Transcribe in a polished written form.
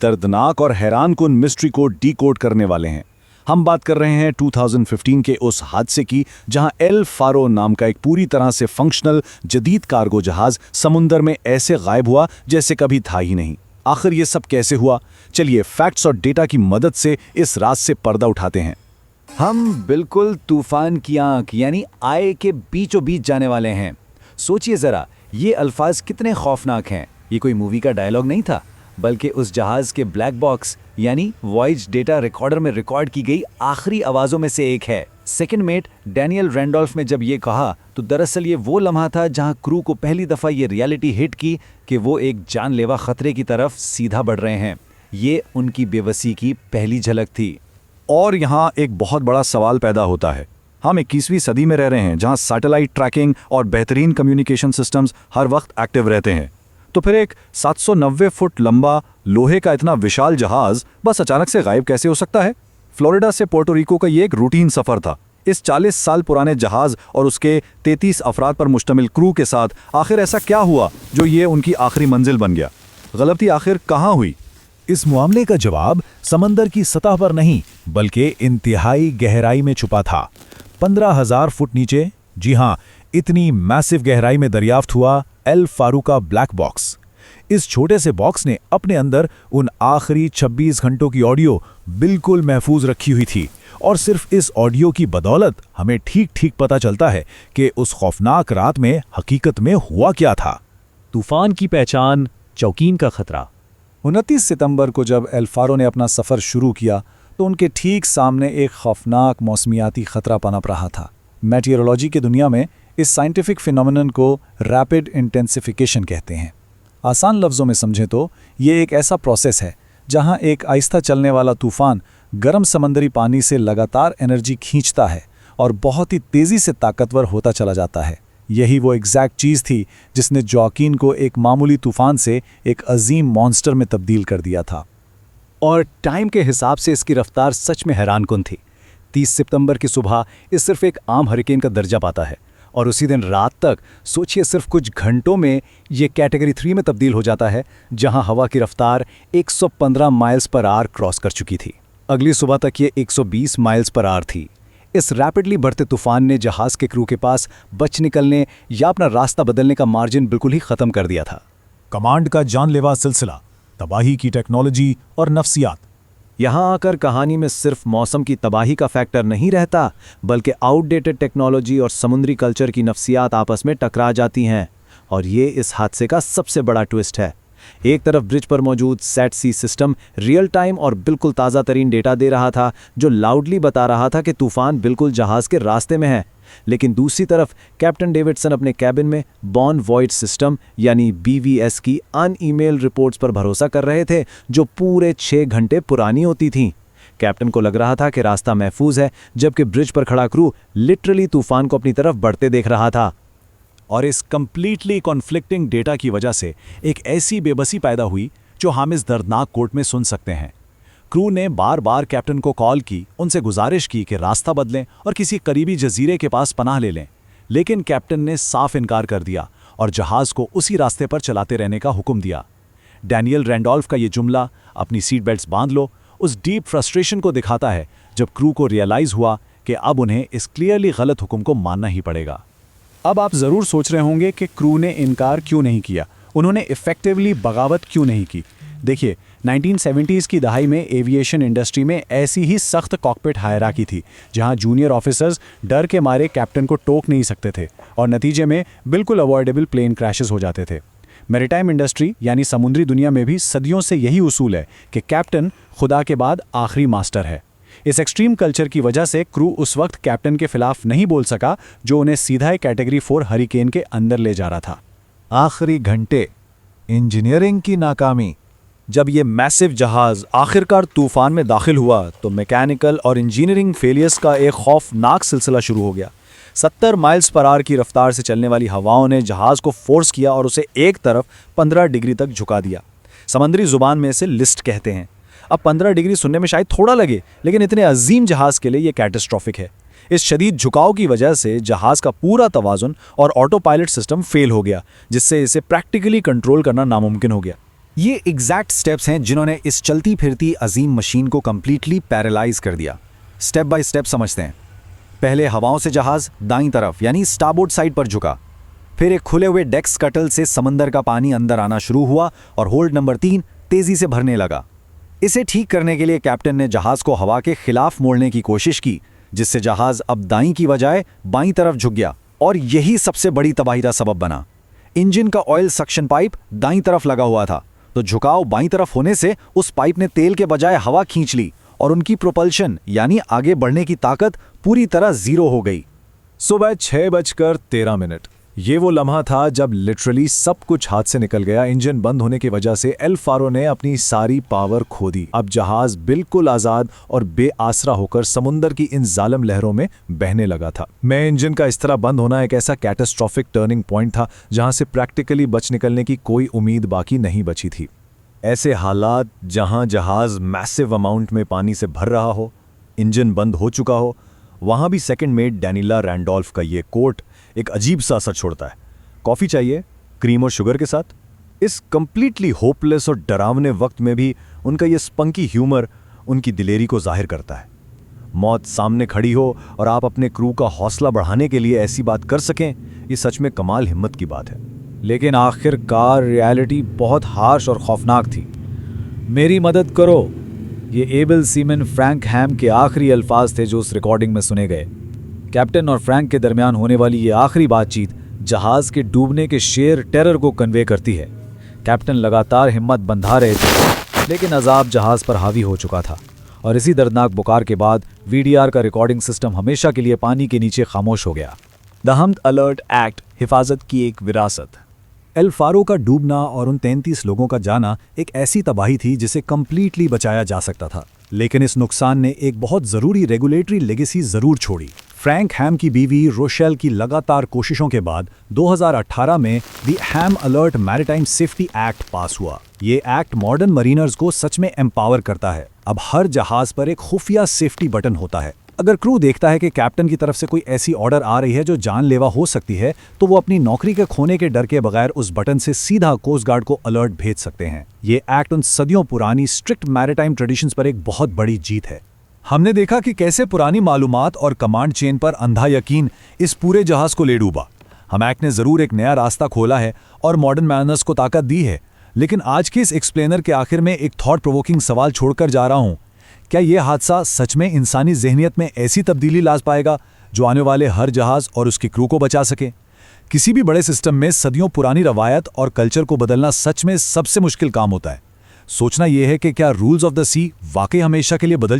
दर्दनाक और हैरानकुन मिस्ट्री को डीकोड करने वाले हैं। हम बात कर रहे हैं 2015 के उस हादसे की जहां एल फारो नाम का एक पूरी तरह से फंक्शनल जदीद कार्गो जहाज समुंदर में ऐसे गायब हुआ जैसे कभी था ही नहीं। आखिर ये सब कैसे हुआ? चलिए फैक्ट्स और डेटा की मदद से इस राज से पर्दा उठाते हैं। हम बिल्कुल तूफान की आंख यानी आय के बीचों बीच जाने वाले हैं। सोचिए जरा, ये अल्फाज कितने खौफनाक हैं। ये कोई मूवी का डायलॉग नहीं था, बल्कि उस जहाज के ब्लैक बॉक्स यानी वॉयज डेटा रिकॉर्डर में रिकॉर्ड की गई आखिरी आवाजों में से एक है। सेकंड मेट डैनियल रैंडोल्फ ने जब ये कहा तो दरअसल ये वो लम्हा था जहां क्रू को पहली दफा ये रियलिटी हिट की कि वो एक जानलेवा खतरे की तरफ सीधा बढ़ रहे हैं। ये उनकी बेबसी की पहली झलक थी। और यहाँ एक बहुत बड़ा सवाल पैदा होता है। हम 21वीं सदी में रह रहे हैं जहाँ सैटेलाइट ट्रैकिंग और बेहतरीन कम्युनिकेशन सिस्टम्स हर वक्त एक्टिव रहते हैं। तो फिर एक 790 फुट लंबा लोहे का इतना विशाल जहाज बस अचानक से गायब कैसे हो सकता है? फ्लोरिडा से पोर्टो रिको का ये एक रूटीन सफर था। इस 40 साल पुराने जहाज और उसके 33 अफराद पर मुश्तमिल क्रू के साथ आखिर ऐसा क्या हुआ जो ये उनकी आखिरी मंजिल बन गया? गलती आखिर कहाँ हुई? इस मामले का जवाब समंदर की सतह पर नहीं बल्कि इंतहाई गहराई में छुपा था। 15,000 फुट नीचे, जी हां, इतनी मैसिव गहराई में दरियाफ्त हुआ एल फारू का ब्लैक बॉक्स। इस छोटे से बॉक्स ने अपने अंदर उन आखिरी 26 घंटों की ऑडियो बिल्कुल महफूज रखी हुई थी। और सिर्फ इस ऑडियो की बदौलत हमें ठीक ठीक पता चलता है कि उस खौफनाक रात में हकीकत में हुआ क्या था। तूफान की पहचान, चौकीन का खतरा। 29 सितंबर को जब एल फारो ने अपना सफ़र शुरू किया तो उनके ठीक सामने एक खौफनाक मौसमियाती खतरा पनप रहा था। मेटीरोलॉजी की दुनिया में इस साइंटिफिक फिनोमेनन को रैपिड इंटेंसिफिकेशन कहते हैं। आसान लफ्ज़ों में समझें तो ये एक ऐसा प्रोसेस है जहां एक आहिस्ता चलने वाला तूफान गर्म समंदरी पानी से लगातार एनर्जी खींचता है और बहुत ही तेज़ी से ताकतवर होता चला जाता है। यही वो एग्जैक्ट चीज़ थी जिसने जॉकीन को एक मामूली तूफान से एक अजीम मॉन्स्टर में तब्दील कर दिया था। और टाइम के हिसाब से इसकी रफ्तार सच में हैरानकुन थी। 30 सितंबर की सुबह इस सिर्फ एक आम हरिकेन का दर्जा पाता है और उसी दिन रात तक सोचिए सिर्फ कुछ घंटों में ये कैटेगरी 3 में तब्दील हो जाता है, जहां हवा की रफ्तार 115 माइल्स पर आवर क्रॉस कर चुकी थी। अगली सुबह तक ये 120 माइल्स पर आवर थी। इस रैपिडली बढ़ते तूफान ने जहाज के क्रू के पास बच निकलने या अपना रास्ता बदलने का मार्जिन बिल्कुल ही खत्म कर दिया था। कमांड का जानलेवा सिलसिला, तबाही की टेक्नोलॉजी और नफ्सियात। यहाँ आकर कहानी में सिर्फ मौसम की तबाही का फैक्टर नहीं रहता, बल्कि आउटडेटेड टेक्नोलॉजी और समुद्री कल्चर की नफ्सियात आपस में टकरा जाती हैं। और ये इस हादसे का सबसे बड़ा ट्विस्ट है। एक तरफ ब्रिज पर मौजूद सेट सी सिस्टम रियल टाइम और बिल्कुल ताज़ा तरीन डेटा दे रहा था, जो लाउडली बता रहा था कि तूफान बिल्कुल जहाज़ के रास्ते में है। लेकिन दूसरी तरफ कैप्टन डेविडसन अपने कैबिन में बॉर्न वॉइड सिस्टम यानी BVS की अनईमेल रिपोर्ट्स पर भरोसा कर रहे थे, जो पूरे 6 घंटे पुरानी होती थीं। कैप्टन को लग रहा था कि रास्ता महफूज है, जबकि ब्रिज पर खड़ा क्रू लिटरली तूफान को अपनी तरफ बढ़ते देख रहा था। और इस कंप्लीटली कॉन्फ्लिक्टिंग डेटा की वजह से एक ऐसी बेबसी पैदा हुई जो हम इस दर्दनाक कोर्ट में सुन सकते हैं। क्रू ने बार बार कैप्टन को कॉल की, उनसे गुजारिश की कि रास्ता बदलें और किसी करीबी जजीरे के पास पनाह ले लें, लेकिन कैप्टन ने साफ इनकार कर दिया और जहाज़ को उसी रास्ते पर चलाते रहने का हुक्म दिया। डैनियल रैंडोल्फ का ये जुमला, अपनी सीट बेल्ट्स बांध लो, उस डीप फ्रस्ट्रेशन को दिखाता है जब क्रू को रियलाइज़ हुआ कि अब उन्हें इस क्लियरली गलत हुक्म को मानना ही पड़ेगा। अब आप ज़रूर सोच रहे होंगे कि क्रू ने इनकार क्यों नहीं किया, उन्होंने इफ़ेक्टिवली बगावत क्यों नहीं की। देखिए, 1970s की दहाई में एविएशन इंडस्ट्री में ऐसी ही सख्त कॉकपिट हायरार्की थी, जहां जूनियर ऑफिसर्स डर के मारे कैप्टन को टोक नहीं सकते थे और नतीजे में बिल्कुल अवॉइडेबल प्लेन क्रैशेस हो जाते थे। मैरीटाइम इंडस्ट्री यानी समुद्री दुनिया में भी सदियों से यही उसूल है कि कैप्टन खुदा के बाद आखिरी मास्टर है। इस एक्सट्रीम कल्चर की वजह से क्रू उस वक्त कैप्टन के खिलाफ नहीं बोल सका, जो उन्हें सीधा कैटेगरी 4 हरिकेन के अंदर ले जा रहा था। आखिरी घंटे, इंजीनियरिंग की नाकामी। जब ये मैसिव जहाज़ आखिरकार तूफान में दाखिल हुआ तो मैकेनिकल और इंजीनियरिंग फेलियर्स का एक खौफनाक सिलसिला शुरू हो गया। 70 माइल्स पर आवर की रफ्तार से चलने वाली हवाओं ने जहाज़ को फोर्स किया और उसे एक तरफ 15 डिग्री तक झुका दिया। समंदरी जुबान में इसे लिस्ट कहते हैं। अब 15 डिग्री सुनने में शायद थोड़ा लगे, लेकिन इतने अजीम जहाज़ के लिए ये कैटास्ट्रॉफिक है। इस शदीद झुकाव की वजह से जहाज़ का पूरा तवाज़ुन और ऑटो पायलट सिस्टम फेल हो गया, जिससे इसे प्रैक्टिकली कंट्रोल करना नामुमकिन हो गया। ये एग्जैक्ट स्टेप्स हैं जिन्होंने इस चलती फिरती अजीम मशीन को कंप्लीटली पैरालाइज कर दिया। स्टेप बाय स्टेप समझते हैं। पहले हवाओं से जहाज दाईं तरफ यानी स्टारबोर्ड साइड पर झुका। फिर एक खुले हुए डेक स्कटल से समंदर का पानी अंदर आना शुरू हुआ और होल्ड नंबर 3 तेजी से भरने लगा। इसे ठीक करने के लिए कैप्टन ने जहाज को हवा के खिलाफ मोड़ने की कोशिश की, जिससे जहाज अब दाईं की बजाय बाईं तरफ झुक गया और यही सबसे बड़ी तबाही का सबब बना। इंजन का ऑयल सक्शन पाइप दाईं तरफ लगा हुआ था, तो झुकाव बाईं तरफ होने से उस पाइप ने तेल के बजाय हवा खींच ली और उनकी प्रोपल्शन यानी आगे बढ़ने की ताकत पूरी तरह जीरो हो गई। सुबह 6:13। ये वो लम्हा था जब लिटरली सब कुछ हाथ से निकल गया। इंजन बंद होने की वजह से एल फारो ने अपनी सारी पावर खो दी। अब जहाज बिल्कुल आज़ाद और बेआसरा होकर समुंदर की इन जालिम लहरों में बहने लगा था। मैं इंजन का इस तरह बंद होना एक ऐसा कैटास्ट्रॉफिक टर्निंग पॉइंट था जहां से प्रैक्टिकली बच निकलने की कोई उम्मीद बाकी नहीं बची थी। ऐसे हालात जहां जहाज मैसिव अमाउंट में पानी से भर रहा हो, इंजन बंद हो चुका हो, वहां भी सेकंड मेट डैनिला रैंडोल्फ का ये कोट एक अजीब सा असर छोड़ता है। कॉफ़ी चाहिए क्रीम और शुगर के साथ। इस कंप्लीटली होपलेस और डरावने वक्त में भी उनका ये स्पंकी ह्यूमर उनकी दिलेरी को जाहिर करता है। मौत सामने खड़ी हो और आप अपने क्रू का हौसला बढ़ाने के लिए ऐसी बात कर सकें, ये सच में कमाल हिम्मत की बात है। लेकिन आखिरकार रियलिटी बहुत हार्श और खौफनाक थी। मेरी मदद करो, ये एबल सीमन फ्रैंक हैम के आखिरी अल्फाज थे जो उस रिकॉर्डिंग में सुने गए। कैप्टन और फ्रैंक के दरमियान होने वाली ये आखिरी बातचीत जहाज के डूबने के शेर टेरर को कन्वे करती है। कैप्टन लगातार हिम्मत बंधा रहे थे, लेकिन अजाब जहाज पर हावी हो चुका था और इसी दर्दनाक बुकार के बाद वीडीआर का रिकॉर्डिंग सिस्टम हमेशा के लिए पानी के नीचे खामोश हो गया। द हमद अलर्ट एक्ट, हिफाजत की एक विरासत। एल फारो का डूबना और उन 33 लोगों का जाना एक ऐसी तबाही थी जिसे कंप्लीटली बचाया जा सकता था, लेकिन इस नुकसान ने एक बहुत ज़रूरी रेगुलेटरी लेगेसी ज़रूर छोड़ी। फ्रैंक हैम की बीवी रोशेल की लगातार कोशिशों के बाद 2018 में the ham alert maritime safety act पास हुआ। ये एक्ट मॉडर्न मरीनर्स को सच में एम्पावर करता है। अब हर जहाज पर एक खुफिया सेफ्टी बटन होता है। अगर क्रू देखता है कि कैप्टन की तरफ से कोई ऐसी ऑर्डर आ रही है जो जानलेवा हो सकती है, तो वो अपनी नौकरी के खोने के डर के बगैर उस बटन से सीधा कोस्ट गार्ड को अलर्ट भेज सकते हैं। ये एक्ट उन सदियों पुरानी स्ट्रिक्ट मैरिटाइम ट्रेडिशंस पर एक बहुत बड़ी जीत है। हमने देखा कि कैसे पुरानी मालूमात और कमांड चेन पर अंधा यकीन इस पूरे जहाज को ले डूबा। हम एक्ट ने ज़रूर एक नया रास्ता खोला है और मॉडर्न मैनर्स को ताकत दी है, लेकिन आज के इस एक्सप्लेनर के आखिर में एक थॉट प्रोवोकिंग सवाल छोड़कर जा रहा हूँ। क्या यह हादसा सच में इंसानी ज़हनियत में ऐसी तब्दीली ला पाएगा जो आने वाले हर जहाज और उसके क्रू को बचा सके? किसी भी बड़े सिस्टम में सदियों पुरानी रवायत और कल्चर को बदलना सच में सबसे मुश्किल काम होता है। सोचना यह है कि क्या रूल्स ऑफ द सी वाकई हमेशा के लिए बदल